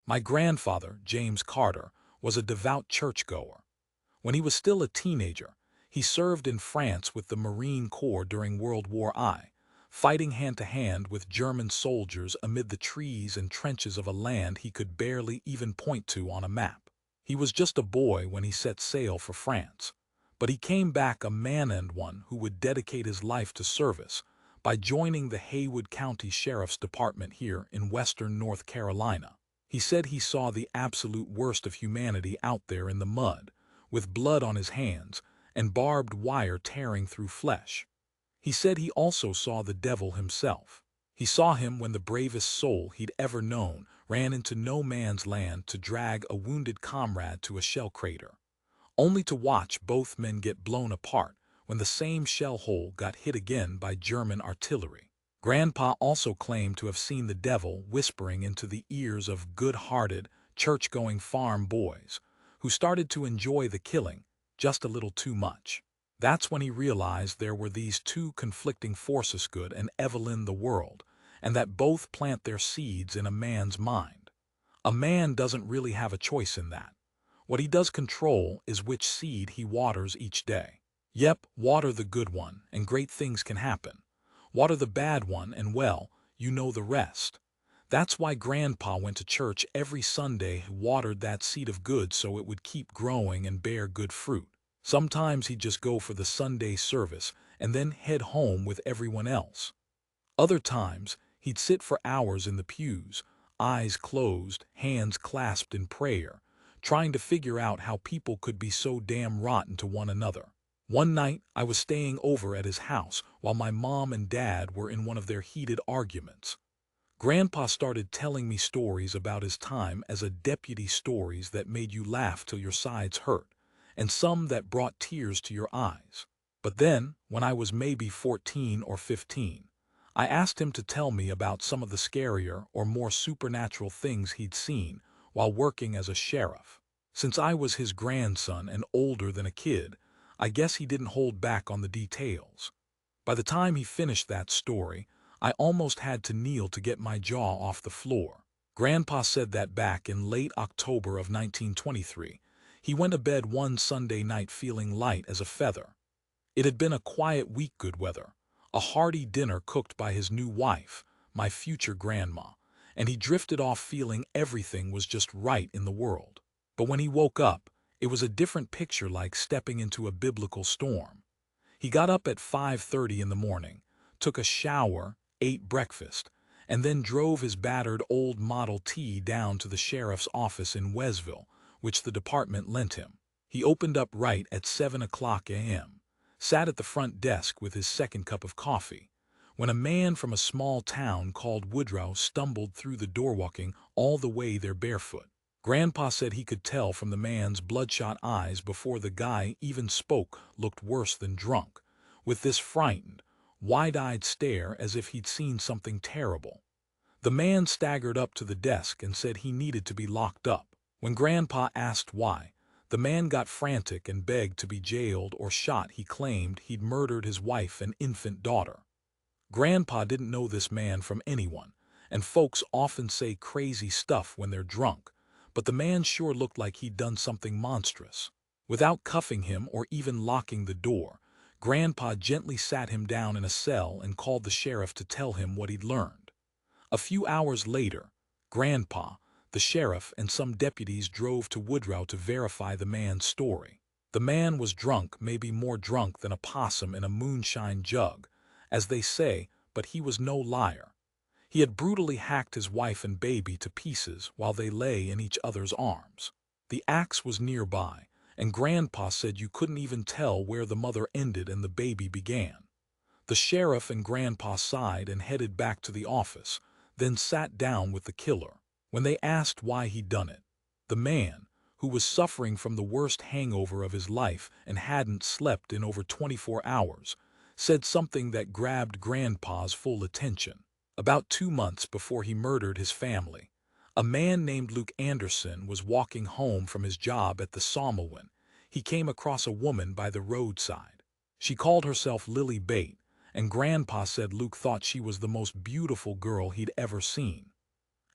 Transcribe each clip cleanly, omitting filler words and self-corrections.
My grandfather, James Carter, was a devout churchgoer. When he was still a teenager, he served in France with the Marine Corps during World War I, fighting hand-to-hand with German soldiers amid the trees and trenches of a land he could barely even point to on a map. He was just a boy when he set sail for France, but he came back a man and one who would dedicate his life to service by joining the Haywood County Sheriff's Department here in western North Carolina. He said he saw the absolute worst of humanity out there in the mud, with blood on his hands and barbed wire tearing through flesh. He said he also saw the devil himself. He saw him when the bravest soul he'd ever known ran into no man's land to drag a wounded comrade to a shell crater, only to watch both men get blown apart when the same shell hole got hit again by German artillery. Grandpa also claimed to have seen the devil whispering into the ears of good-hearted, church-going farm boys who started to enjoy the killing just a little too much. That's when he realized there were these two conflicting forces, good and evil in the world, and that both plant their seeds in a man's mind. A man doesn't really have a choice in that. What he does control is which seed he waters each day. Yep, water the good one, and great things can happen. Water the bad one, and well, you know the rest. That's why Grandpa went to church every Sunday and watered that seed of good so it would keep growing and bear good fruit. Sometimes he'd just go for the Sunday service and then head home with everyone else. Other times, he'd sit for hours in the pews, eyes closed, hands clasped in prayer, trying to figure out how people could be so damn rotten to one another. One night, I was staying over at his house while my mom and dad were in one of their heated arguments. Grandpa started telling me stories about his time as a deputy, stories that made you laugh till your sides hurt, and some that brought tears to your eyes. But then, when I was maybe 14 or 15, I asked him to tell me about some of the scarier or more supernatural things he'd seen while working as a sheriff. Since I was his grandson and older than a kid, I guess he didn't hold back on the details. By the time he finished that story, I almost had to kneel to get my jaw off the floor. Grandpa said that back in late October of 1923, he went to bed one Sunday night feeling light as a feather. It had been a quiet week, good weather, a hearty dinner cooked by his new wife, my future grandma, and he drifted off feeling everything was just right in the world. But when he woke up, it was a different picture, like stepping into a biblical storm. He got up at 5:30 in the morning, took a shower, ate breakfast, and then drove his battered old Model T down to the sheriff's office in Wesville, which the department lent him. He opened up right at 7 o'clock a.m., sat at the front desk with his second cup of coffee, when a man from a small town called Woodrow stumbled through the door, walking all the way there barefoot. Grandpa said he could tell from the man's bloodshot eyes before the guy even spoke looked worse than drunk, with this frightened, wide-eyed stare as if he'd seen something terrible. The man staggered up to the desk and said he needed to be locked up. When Grandpa asked why, the man got frantic and begged to be jailed or shot. He claimed he'd murdered his wife and infant daughter. Grandpa didn't know this man from anyone, and folks often say crazy stuff when they're drunk, but the man sure looked like he'd done something monstrous. Without cuffing him or even locking the door, Grandpa gently sat him down in a cell and called the sheriff to tell him what he'd learned. A few hours later, Grandpa, the sheriff, and some deputies drove to Woodrow to verify the man's story. The man was drunk, maybe more drunk than a possum in a moonshine jug, as they say, but he was no liar. He had brutally hacked his wife and baby to pieces while they lay in each other's arms. The axe was nearby, and Grandpa said you couldn't even tell where the mother ended and the baby began. The sheriff and Grandpa sighed and headed back to the office, then sat down with the killer. When they asked why he'd done it, the man, who was suffering from the worst hangover of his life and hadn't slept in over 24 hours, said something that grabbed Grandpa's full attention. About 2 months before he murdered his family, a man named Luke Anderson was walking home from his job at the sawmill when he came across a woman by the roadside. She called herself Lily Bate, and Grandpa said Luke thought she was the most beautiful girl he'd ever seen.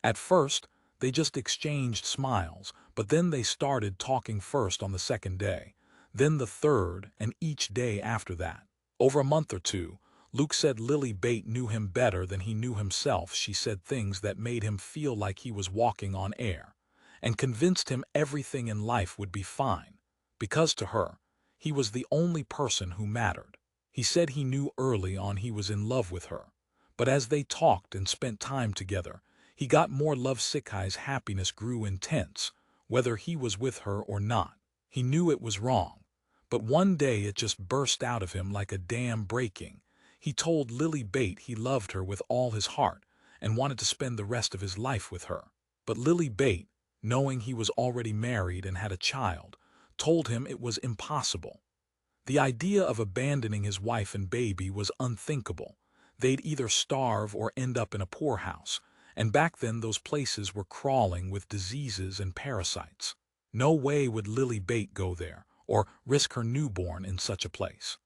At first, They just exchanged smiles, but then they started talking first on the second day, then the third, and each day after that. Over a month or two, Luke said Lily Bate knew him better than he knew himself. She said things that made him feel like he was walking on air, and convinced him everything in life would be fine, because to her, he was the only person who mattered. He said he knew early on he was in love with her, but as they talked and spent time together, he got more lovesick. His happiness grew intense, whether he was with her or not. He knew it was wrong, but one day it just burst out of him like a dam breaking. He told Lily Bate he loved her with all his heart and wanted to spend the rest of his life with her. But Lily Bate, knowing he was already married and had a child, told him it was impossible. The idea of abandoning his wife and baby was unthinkable. They'd either starve or end up in a poorhouse, and back then those places were crawling with diseases and parasites. No way would Lily Bate go there, or risk her newborn in such a place.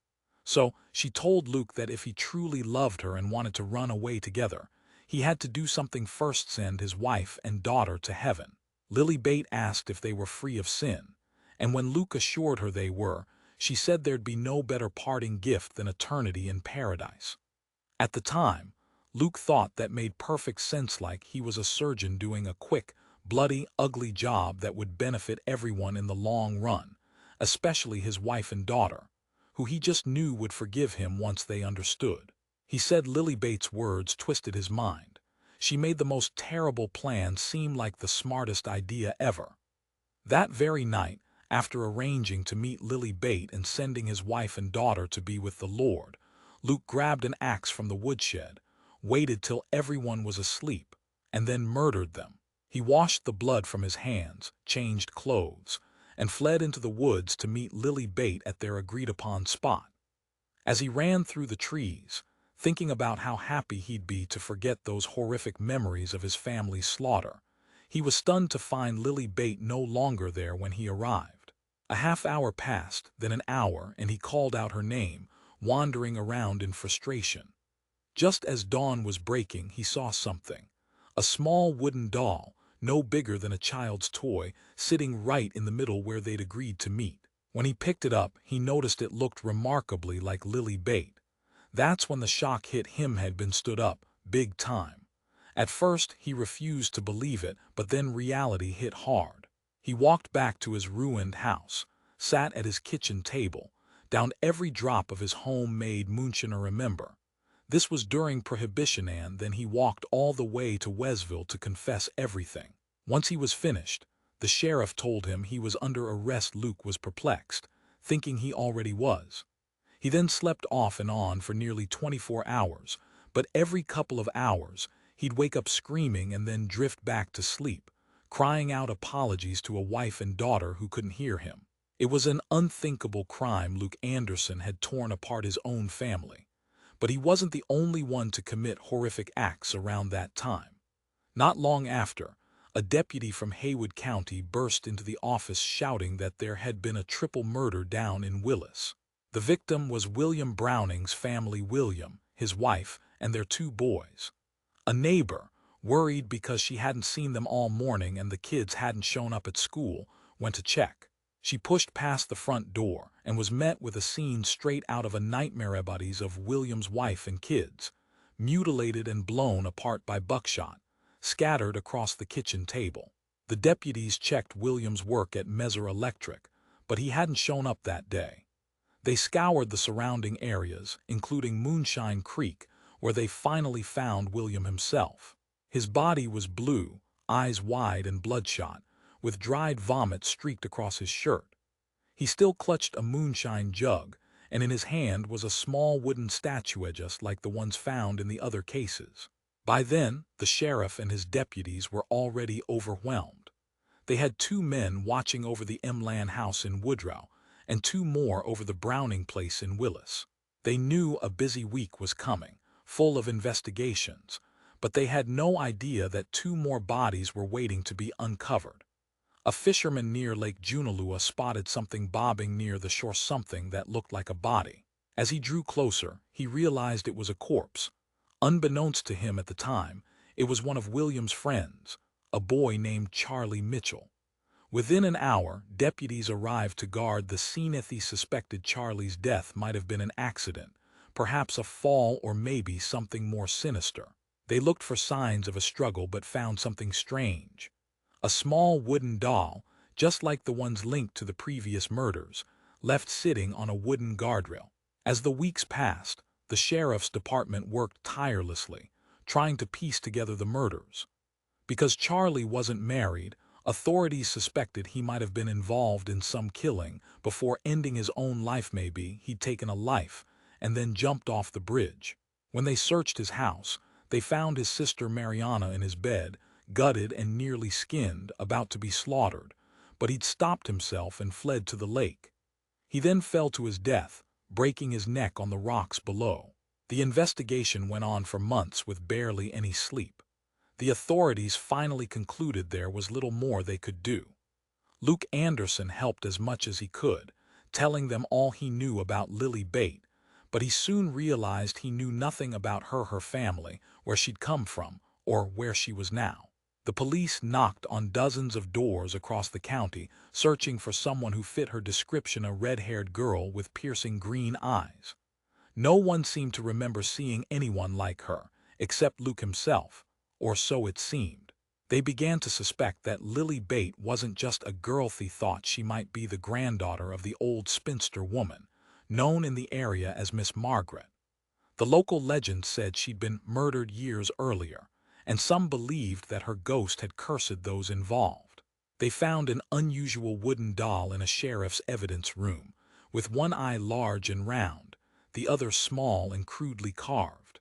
So she told Luke that if he truly loved her and wanted to run away together, he had to do something first: send his wife and daughter to heaven. Lily Bate asked if they were free of sin, and when Luke assured her they were, she said there'd be no better parting gift than eternity in paradise. At the time, Luke thought that made perfect sense, like he was a surgeon doing a quick, bloody, ugly job that would benefit everyone in the long run, especially his wife and daughter, who he just knew would forgive him once they understood. He said Lily Bates' words twisted his mind. She made the most terrible plan seem like the smartest idea ever. That very night, after arranging to meet Lily Bate and sending his wife and daughter to be with the Lord, Luke grabbed an axe from the woodshed, waited till everyone was asleep, and then murdered them. He washed the blood from his hands, changed clothes, and fled into the woods to meet Lily Bate at their agreed-upon spot. As he ran through the trees, thinking about how happy he'd be to forget those horrific memories of his family's slaughter, he was stunned to find Lily Bate no longer there when he arrived. A half-hour passed, then an hour, and he called out her name, wandering around in frustration. Just as dawn was breaking, he saw something. A small wooden doll, no bigger than a child's toy, sitting right in the middle where they'd agreed to meet. When he picked it up, he noticed it looked remarkably like Lily Bate. That's when the shock hit him. Had been stood up, big time. At first, he refused to believe it, but then reality hit hard. He walked back to his ruined house, sat at his kitchen table, downed every drop of his homemade moonshine. Remember, this was during Prohibition, and then he walked all the way to Westville to confess everything. Once he was finished, the sheriff told him he was under arrest. Luke was perplexed, thinking he already was. He then slept off and on for nearly 24 hours, but every couple of hours, he'd wake up screaming and then drift back to sleep, crying out apologies to a wife and daughter who couldn't hear him. It was an unthinkable crime. Luke Anderson had torn apart his own family, but he wasn't the only one to commit horrific acts around that time. Not long after, a deputy from Haywood County burst into the office shouting that there had been a triple murder down in Willis. The victim was William Browning's family: William, his wife, and their 2 boys. A neighbor, worried because she hadn't seen them all morning and the kids hadn't shown up at school, went to check. She pushed past the front door and was met with a scene straight out of a nightmare: bodies of William's wife and kids, mutilated and blown apart by buckshot, scattered across the kitchen table. The deputies checked William's work at Messer Electric, but he hadn't shown up that day. They scoured the surrounding areas, including Moonshine Creek, where they finally found William himself. His body was blue, eyes wide and bloodshot, with dried vomit streaked across his shirt. He still clutched a moonshine jug, and in his hand was a small wooden statue just like the ones found in the other cases. By then, the sheriff and his deputies were already overwhelmed. They had 2 men watching over the Emlan house in Woodrow, and 2 more over the Browning place in Willis. They knew a busy week was coming, full of investigations, but they had no idea that 2 more bodies were waiting to be uncovered. A fisherman near Lake Junaluwa spotted something bobbing near the shore, something that looked like a body. As he drew closer, he realized it was a corpse. Unbeknownst to him at the time, it was one of William's friends, a boy named Charlie Mitchell. Within an hour, deputies arrived to guard the scene. They suspected Charlie's death might have been an accident, perhaps a fall or maybe something more sinister. They looked for signs of a struggle but found something strange. A small wooden doll, just like the ones linked to the previous murders, left sitting on a wooden guardrail. As the weeks passed, the sheriff's department worked tirelessly, trying to piece together the murders. Because Charlie wasn't married, authorities suspected he might have been involved in some killing before ending his own life. Maybe he'd taken a life and then jumped off the bridge. When they searched his house, they found his sister Mariana in his bed, gutted and nearly skinned, about to be slaughtered, but he'd stopped himself and fled to the lake. He then fell to his death, breaking his neck on the rocks below. The investigation went on for months with barely any sleep. The authorities finally concluded there was little more they could do. Luke Anderson helped as much as he could, telling them all he knew about Lily Bate, but he soon realized he knew nothing about her family, where she'd come from, or where she was now. The police knocked on dozens of doors across the county, searching for someone who fit her description: a red-haired girl with piercing green eyes. No one seemed to remember seeing anyone like her, except Luke himself, or so it seemed. They began to suspect that Lily Bate wasn't just a girl. They thought she might be the granddaughter of the old spinster woman, known in the area as Miss Margaret. The local legend said she'd been murdered years earlier, and some believed that her ghost had cursed those involved. They found an unusual wooden doll in a sheriff's evidence room, with one eye large and round, the other small and crudely carved.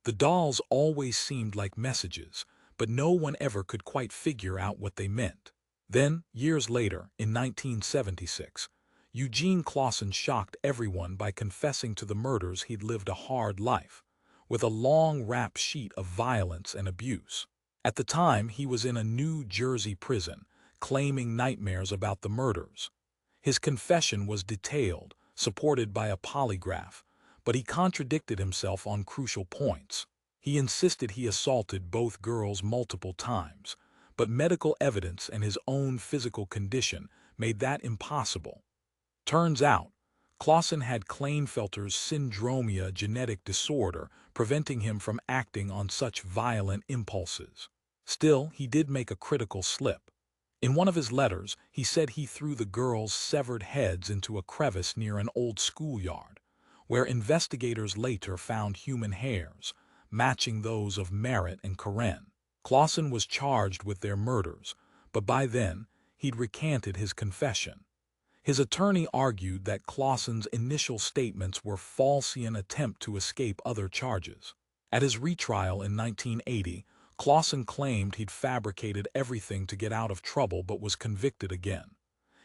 The dolls always seemed like messages, but no one ever could quite figure out what they meant. Then, years later, in 1976, Eugene Clausen shocked everyone by confessing to the murders. He'd lived a hard life, with a long rap sheet of violence and abuse. At the time, he was in a New Jersey prison, claiming nightmares about the murders. His confession was detailed, supported by a polygraph, but he contradicted himself on crucial points. He insisted he assaulted both girls multiple times, but medical evidence and his own physical condition made that impossible. Turns out, Clausen had Klinefelter's syndromia, genetic disorder, preventing him from acting on such violent impulses. Still, he did make a critical slip. In one of his letters, he said he threw the girls' severed heads into a crevice near an old schoolyard, where investigators later found human hairs, matching those of Merritt and Karen. Clausen was charged with their murders, but by then, he'd recanted his confession. His attorney argued that Clausen's initial statements were false in an attempt to escape other charges. At his retrial in 1980, Clausen claimed he'd fabricated everything to get out of trouble but was convicted again.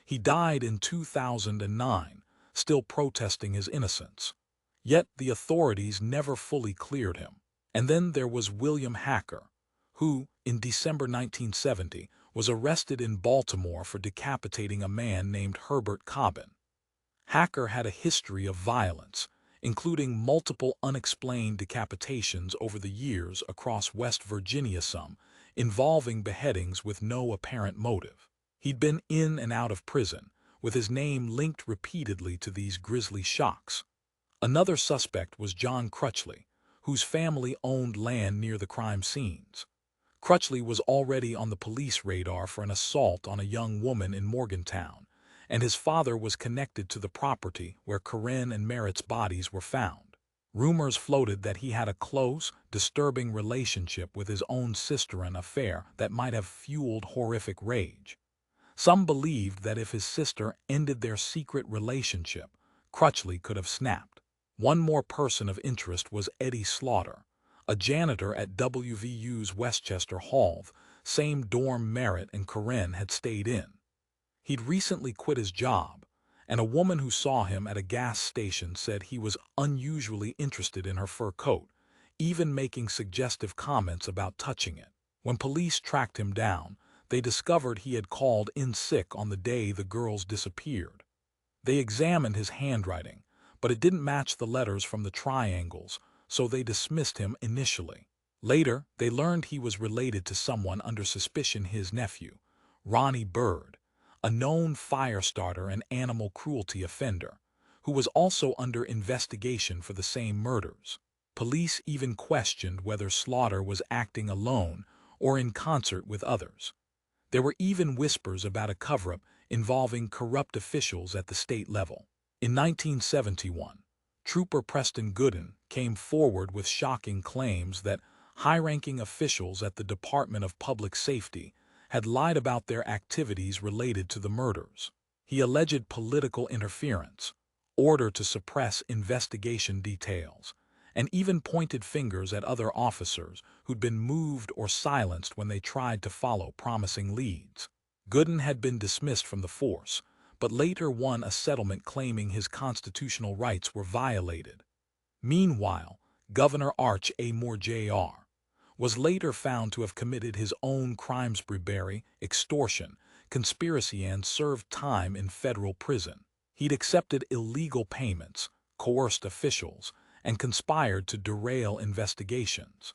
He died in 2009, still protesting his innocence. Yet the authorities never fully cleared him. And then there was William Hacker, who, in December 1970, was arrested in Baltimore for decapitating a man named Herbert Cobbin. Hacker had a history of violence, including multiple unexplained decapitations over the years across West Virginia, some involving beheadings with no apparent motive. He'd been in and out of prison, with his name linked repeatedly to these grisly shocks. Another suspect was John Crutchley, whose family owned land near the crime scenes. Crutchley was already on the police radar for an assault on a young woman in Morgantown, and his father was connected to the property where Karen and Merritt's bodies were found. Rumors floated that he had a close, disturbing relationship with his own sister, an affair that might have fueled horrific rage. Some believed that if his sister ended their secret relationship, Crutchley could have snapped. One more person of interest was Eddie Slaughter, a janitor at WVU's Westchester Hall, same dorm Merritt and Karen had stayed in. He'd recently quit his job, and a woman who saw him at a gas station said he was unusually interested in her fur coat, even making suggestive comments about touching it. When police tracked him down, they discovered he had called in sick on the day the girls disappeared. They examined his handwriting, but it didn't match the letters from the triangles, so they dismissed him initially. Later, they learned he was related to someone under suspicion, his nephew, Ronnie Bird, a known fire starter and animal cruelty offender, who was also under investigation for the same murders. Police even questioned whether Slaughter was acting alone or in concert with others. There were even whispers about a cover-up involving corrupt officials at the state level. In 1971, Trooper Preston Gooden came forward with shocking claims that high-ranking officials at the Department of Public Safety had lied about their activities related to the murders. He alleged political interference, order to suppress investigation details, and even pointed fingers at other officers who'd been moved or silenced when they tried to follow promising leads. Gooden had been dismissed from the force, but later won a settlement claiming his constitutional rights were violated. Meanwhile, Governor Arch A. Moore Jr. was later found to have committed his own crimes: bribery, extortion, conspiracy, and served time in federal prison. He'd accepted illegal payments, coerced officials, and conspired to derail investigations.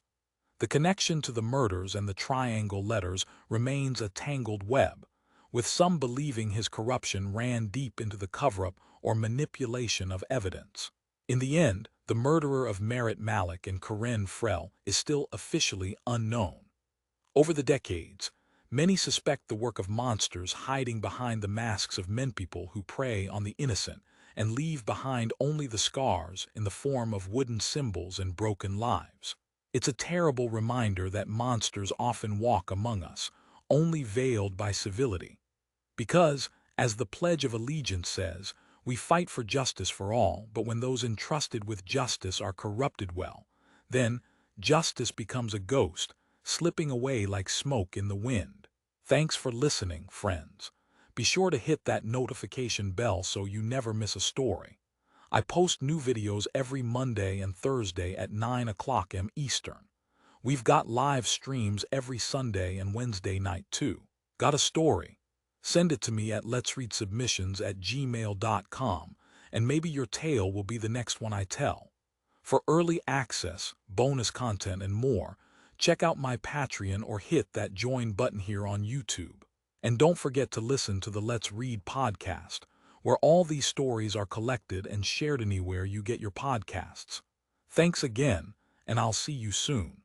The connection to the murders and the triangle letters remains a tangled web, with some believing his corruption ran deep into the cover-up or manipulation of evidence. In the end, the murderer of Merritt Malik and Corinne Frell is still officially unknown. Over the decades, many suspect the work of monsters hiding behind the masks of menpeople who prey on the innocent and leave behind only the scars in the form of wooden symbols and broken lives. It's a terrible reminder that monsters often walk among us, only veiled by civility. Because, as the Pledge of Allegiance says, we fight for justice for all, but when those entrusted with justice are corrupted, well, then justice becomes a ghost, slipping away like smoke in the wind. Thanks for listening, friends. Be sure to hit that notification bell so you never miss a story. I post new videos every Monday and Thursday at 9 o'clock m Eastern. We've got live streams every Sunday and Wednesday night too. Got a story? Send it to me at letsreadsubmissions@gmail.com, and maybe your tale will be the next one I tell. For early access, bonus content, and more, check out my Patreon or hit that join button here on YouTube. And don't forget to listen to the Let's Read podcast, where all these stories are collected and shared anywhere you get your podcasts. Thanks again, and I'll see you soon.